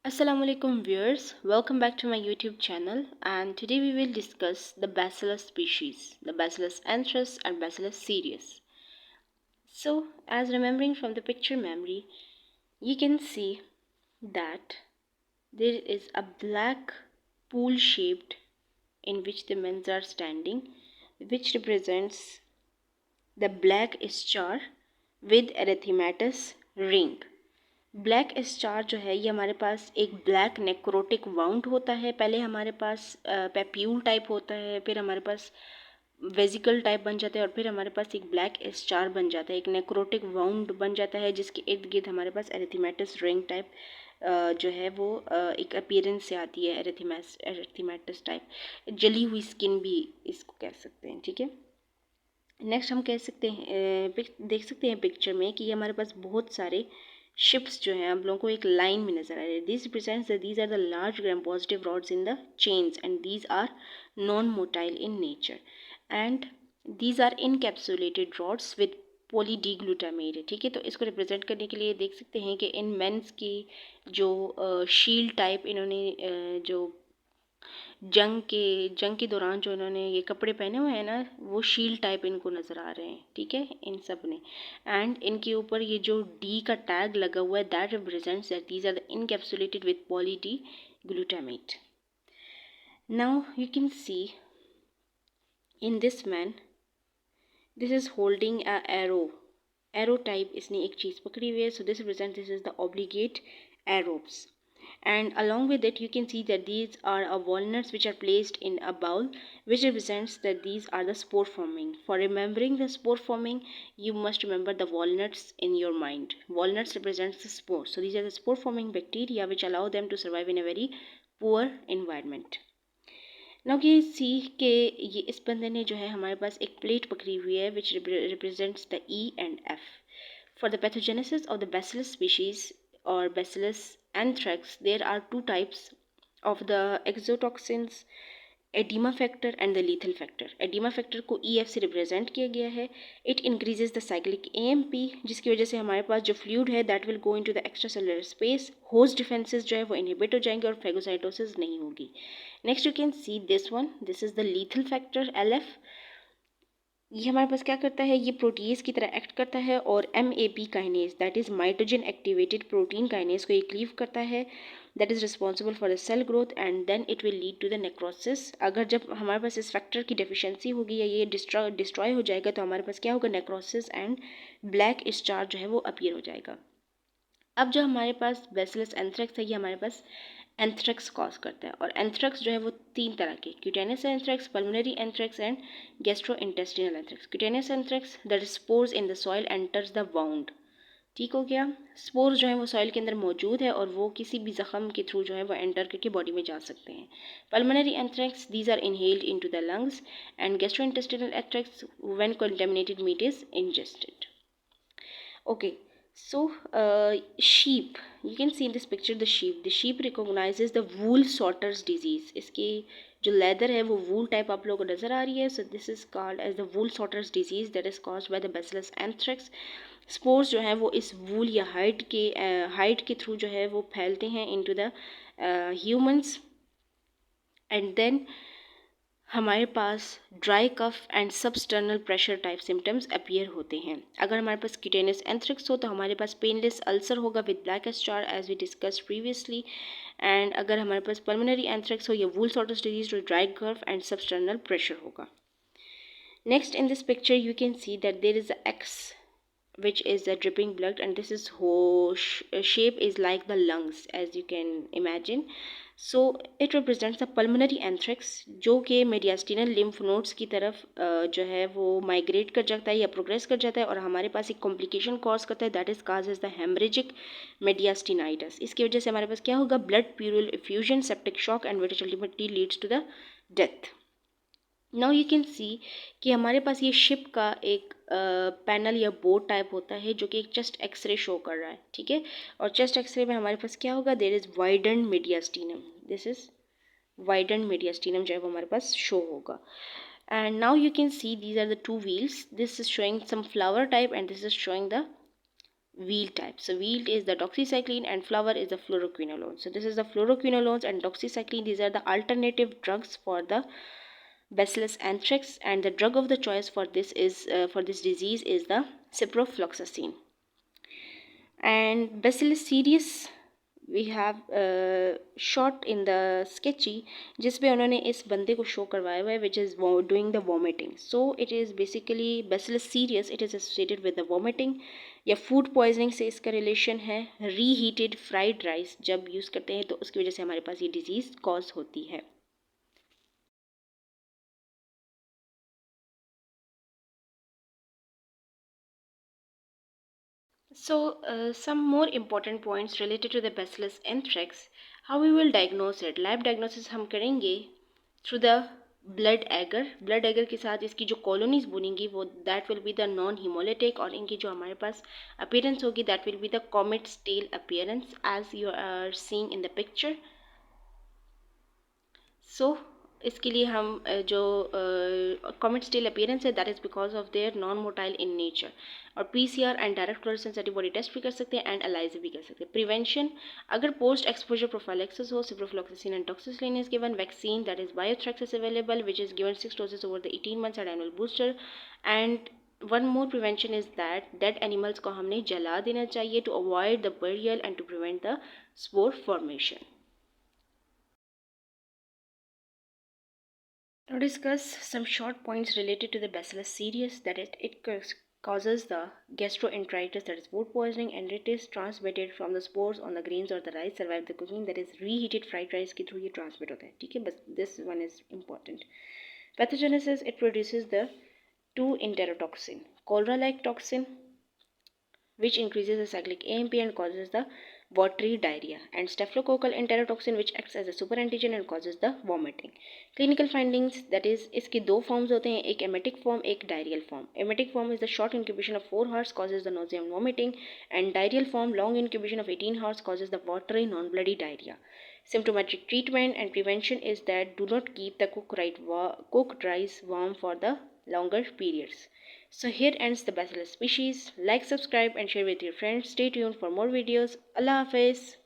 Assalamualaikum viewers, welcome back to my YouTube channel, and today we will discuss the Bacillus species, the Bacillus anthracis and Bacillus cereus. So, as remembering from the picture memory, you can see that there is a black pool shaped in which the men are standing, which represents the black star with erythematous ring. Black star जो है ये हमारे पास एक black necrotic wound होता है। पहले हमारे पास papule type होता है, फिर हमारे पास वेजिकल टाइप बन जाता है और फिर हमारे पास एक ब्लैक स्टार बन जाता है, एक नेक्रोटिक वाउंड बन जाता है जिसके इर्द गिर्द हमारे पास एरिथेमेटस रिंग टाइप जो है वो एक अपीयरेंस से आती है। एरिथेमेटस टाइप जली हुई स्किन भी इसको कह सकते हैं। ठीक है, नेक्स्ट हम कह सकते हैं देख सकते हैं पिक्चर में कि हमारे पास बहुत सारे शिप्स जो हैं आप लोगों को एक लाइन में नजर आ रहे हैं। This represents that these are the large gram positive rods in the chains and these are non motile in nature and these are encapsulated rods with poly D glutamate. ठीक है, तो इसको रिप्रेजेंट करने के लिए देख सकते हैं कि इन मेंस की जो शील्ड टाइप इन्होंने जो जंग के दौरान जो इन्होंने ये कपड़े पहने हुए हैं ना, वो शील्ड टाइप इनको नज़र आ रहे हैं। ठीक है, इन सब ने, एंड इनके ऊपर ये जो डी का टैग लगा हुआ है that represents that these are the encapsulated with poly D glutamate. Now you can see in this man, this is holding a arrow type इसने एक चीज़ पकड़ी हुई है। So this represent this is the obligate aerobes, and along with it you can see that these are walnuts which are placed in a bowl, which represents that these are the spore forming. For remembering the spore forming, you must remember the walnuts in your mind. Walnuts represents the spore, so these are the spore forming bacteria which allow them to survive in a very poor environment. Now you see कि ये इस बंदे ने जो है हमारे पास एक plate पकड़ी हुई है which represents the E and F. For the pathogenesis of the Bacillus species or Bacillus anthrax, there are two types of the exotoxins, edema factor and the lethal factor. edema factor को EF से represent किया गया है. It increases the cyclic AMP, जिसकी वजह से हमारे पास जो फ्लूइड है that will go into the extracellular space. Host defences जो है वो इनहिबिट हो जाएंगे और फेगोसाइटोसिस नहीं होगी. Next you can see this one, this is the lethal factor LF. ये हमारे पास क्या करता है, ये प्रोटीज की तरह एक्ट करता है और MAP kinase that is mitogen activated protein kinase को ये क्लीव करता है, that is responsible for the cell growth and then it will lead to the necrosis. अगर जब हमारे पास इस फैक्टर की डेफिशिएंसी होगी या ये डिस्ट्रॉय हो जाएगा तो हमारे पास क्या होगा, नेक्रोसिस एंड ब्लैक स्टार जो है वो अपीयर हो जाएगा. अब जो हमारे पास बैसिलस एंथ्रेक्स है ये हमारे पास एंथ्रेक्स कॉज करता है, और एंथ्रेक्स जो है वो तीन तरह के, cutaneous anthrax, pulmonary anthrax and gastrointestinal anthrax. Cutaneous anthrax that spores in the soil enters the wound. ठीक हो गया, स्पोर्स जो है वो सॉइल के अंदर मौजूद है और वो किसी भी जख्म के थ्रू जो है वो एंटर करके बॉडी में जा सकते हैं. Pulmonary anthrax these are inhaled into the lungs and gastrointestinal anthrax when contaminated meat is ingested. Okay, so sheep, you can see in this picture the sheep recognizes the wool sorters disease. इसकी जो leather है वो wool type आप लोगों को नज़र आ रही है. So this is called as the wool sorters disease that is caused by the Bacillus anthrax. Spores जो है वो इस वूल या हाइड के थ्रू जो है वो फैलते हैं into the humans and then हमारे पास dry cough and substernal pressure type symptoms appear होते हैं. अगर हमारे पास क्यूटेनियस एंथ्रेक्स हो तो हमारे पास पेनलेस अल्सर होगा with black star as we discussed previously. And अगर हमारे पास पल्मोनरी एंथ्रेक्स हो या वूल सॉर्टर्स डिजीज तो dry cough and substernal pressure होगा. Next in this picture you can see that there is a X which is the dripping blood, and this is shape is like the lungs as you can imagine. So it represents the pulmonary anthrax जो कि mediastinal lymph nodes की तरफ जो है वो migrate कर जाता है या प्रोग्रेस कर जाता है और हमारे पास एक कॉम्प्लिकेशन कॉज करता है that is cause as the haemorrhagic mediastinitis. इसकी वजह से हमारे पास क्या होगा, blood pleural effusion, septic shock and which ultimately leads to the death. Now you can see कि हमारे पास ये शिप का एक पैनल या बोर्ड टाइप होता है जो कि एक चेस्ट एक्सरे शो कर रहा है. ठीक है, और चेस्ट एक्सरे में हमारे पास क्या होगा, there is widened mediastinum, this is widened mediastinum जो है वो हमारे पास शो होगा. And now you can see these are the two wheels, this is showing some flower type and this is showing the wheel type. So wheel is the doxycycline and flower is the fluoroquinolone. So this is the fluoroquinolones and doxycycline. These are the alternative drugs for the Bacillus anthrax, and the drug of the choice for this is for this disease is the ciprofloxacin. And Bacillus cereus we have shot in the sketchy जिसमें उन्होंने इस बंदे को show करवाया हुआ है which is doing the vomiting. So it is basically Bacillus cereus, it is associated with the vomiting या food poisoning से इसका रिलेशन है. रीहीटेड फ्राइड राइस जब यूज़ करते हैं तो उसकी वजह से हमारे पास ये डिजीज़ कॉज होती है. So, some more important points related to the Bacillus anthrax. How we will diagnose it? Lab diagnosis हम करेंगे through the blood agar. Blood agar के साथ इसकी जो colonies बनेंगी वो that will be the non-hemolytic, और इनकी जो हमारे पास appearance होगी that will be the comet's tail appearance as you are seeing in the picture. So इसके लिए हम जो कॉमेट स्टेल अपीयरेंस है that is because of their non motile in nature. और PCR and direct fluorescence antibody test भी कर सकते हैं एंड एलाइजा भी कर सकते हैं. प्रिवेंशन, अगर पोस्ट एक्सपोजर प्रोफाइलेक्सिस हो, ciprofloxacin and toxicillin is given. Vaccine that is BioThrax is available which is given 6 doses over the 18 months and annual booster. And one more prevention is that dead animals को हमने जला देना चाहिए to avoid the burial and to prevent the spore formation. Now discuss some short points related to the Bacillus cereus, that it causes the gastroenteritis, that is food poisoning, and it is transmitted from the spores on the grains or the rice survived the cooking, that is reheated fried rice के through ये transmit होता है. ठीक है, बस this one is important. Pathogenesis, it produces the 2 enterotoxin, cholera-like toxin, which increases the cyclic AMP and causes the watery diarrhea, and staphylococcal enterotoxin which acts as a superantigen and causes the vomiting. Clinical findings, that is इसके दो forms होते हैं, एक emetic form, एक diarrheal form. Emetic form is the short incubation of 4 hours causes the nausea and vomiting, and diarrheal form long incubation of 18 hours causes the watery non-bloody diarrhea. Symptomatic treatment and prevention is that do not keep the cooked rice warm for the longer periods. So here ends the Bacillus species. Like, subscribe and share with your friends. Stay tuned for more videos. Allah Hafiz.